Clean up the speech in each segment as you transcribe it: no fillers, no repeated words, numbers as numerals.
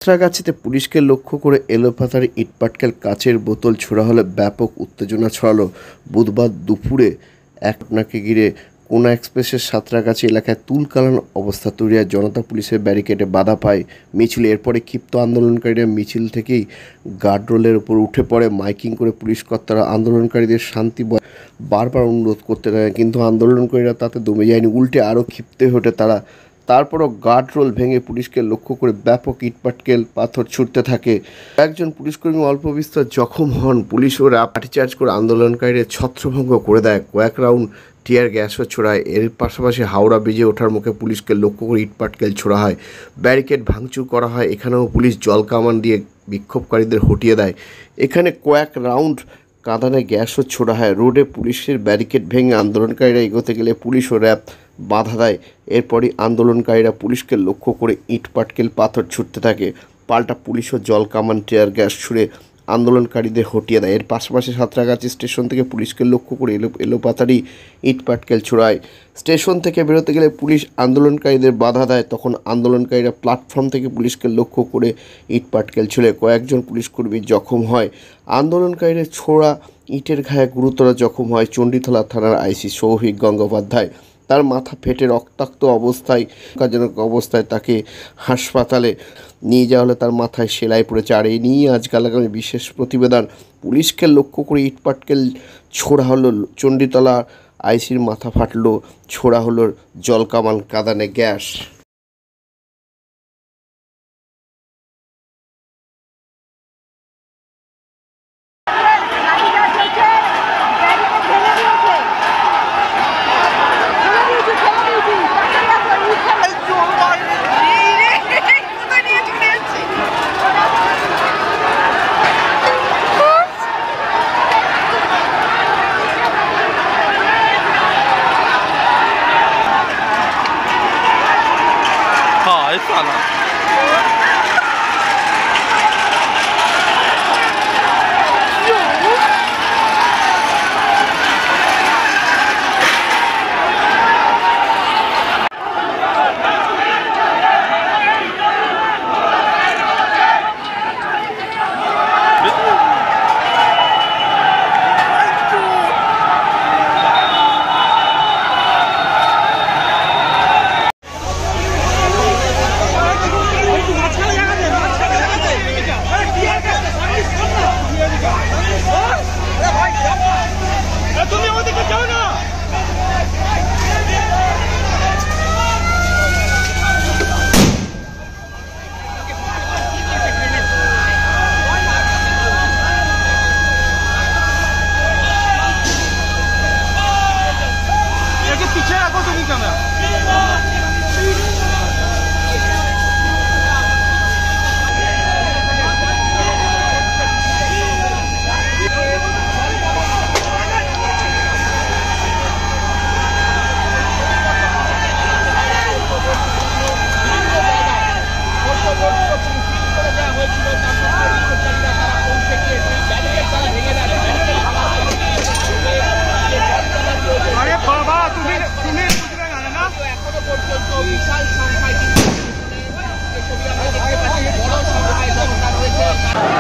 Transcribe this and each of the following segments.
সাঁতরাগাছিতে পুলিশকে লক্ষ্য করে এলোপাতাড়ি ইটপাটকেল কাচের বোতল ছোড়া হলে ব্যাপক উত্তেজনা ছড়ালো। বুধবার দুপুরে একনাকে ঘিরে কোনা এক্সপ্রেসের সাঁতরাগাছি এলাকায় তুলকালান অবস্থা তৈরি হয়। জনতা পুলিশের ব্যারিকেডে বাধা পায় মিছিল। এরপরে ক্ষিপ্ত আন্দোলনকারীরা মিছিল থেকেই গার্ডরেলের উপর উঠে পড়ে। মাইকিং করে পুলিশ কর্তারা আন্দোলনকারীদের শান্তি বারবার অনুরোধ করতে থাকে, কিন্তু আন্দোলনকারীরা তাতে দমে যায়নি, উল্টে আরও ক্ষিপ্ত হয়ে ওঠে তারা। তারপরও গার্ডরেল ভেঙে পুলিশকে লক্ষ্য করে ব্যাপক ইটপাটকেল পাথর ছুটতে থাকে। একজন পুলিশকর্মী অল্প বিস্তর জখম হন। পুলিশ ওরা লাঠিচার্জ করে আন্দোলনকারীদের ছত্রভঙ্গ করে দেয়। কয়েক রাউন্ড টিয়ার গ্যাসও ছোড়ায়। এর পাশাপাশি হাওড়া ব্রিজে ওঠার মুখে পুলিশকে লক্ষ্য করে ইটপাটকেল ছোড়া হয়, ব্যারিকেড ভাঙচুর করা হয়। এখানেও পুলিশ জল কামান দিয়ে বিক্ষোভকারীদের হটিয়ে দেয়। এখানে কয়েক রাউন্ড কাঁদানে গ্যাসও ছোড়া হয়। রোডে পুলিশের ব্যারিকেড ভেঙে আন্দোলনকারীরা এগোতে গেলে পুলিশ ও র্যাব বাধা দেয়। এরপরই আন্দোলনকারীরা পুলিশকে লক্ষ্য করে ইটপাটকেল পাথর ছুটতে থাকে। পাল্টা পুলিশও জল কামান টিয়ার গ্যাস ছুড়ে আন্দোলনকারীদের হটিয়ে দেয়। এর পাশাপাশি সাঁতরাগাছি স্টেশন থেকে পুলিশকে লক্ষ্য করে এলোপাতাড়ি ইটপাটকেল ছোড়ায়। স্টেশন থেকে বেরোতে গেলে পুলিশ আন্দোলনকারীদের বাধা দেয়। তখন আন্দোলনকারীরা প্ল্যাটফর্ম থেকে পুলিশকে লক্ষ্য করে ইটপাটকেল ছুড়ে কয়েকজন পুলিশকর্মী জখম হয়। আন্দোলনকারীদের ছোড়া ইটের ঘায়ে গুরুতর জখম হয় চণ্ডীতলা থানার আইসি সৌভিক গঙ্গোপাধ্যায়। তার মাথা ফেটে রক্তাক্ত অবস্থায় অবস্থায় তাকে হাসপাতালে নিয়ে যাওয়া হলে তার মাথায় সেলাই পড়েছে। আর এই নিয়ে আজকাল আগামী বিশেষ প্রতিবেদন। পুলিশকে লক্ষ্য করে ইটপাটকেল ছোড়া হলো, চণ্ডীতলা আইসির মাথা ফাটলো, ছোড়া হলো জলকামান কাঁদানে গ্যাস।算了。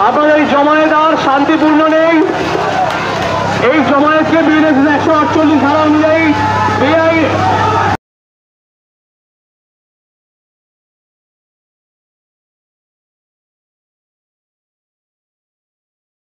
আপনাদের এই জমায়েত আর শান্তিপূর্ণ নেই। এই জমায়েতকে বিএনএস 148 ধারা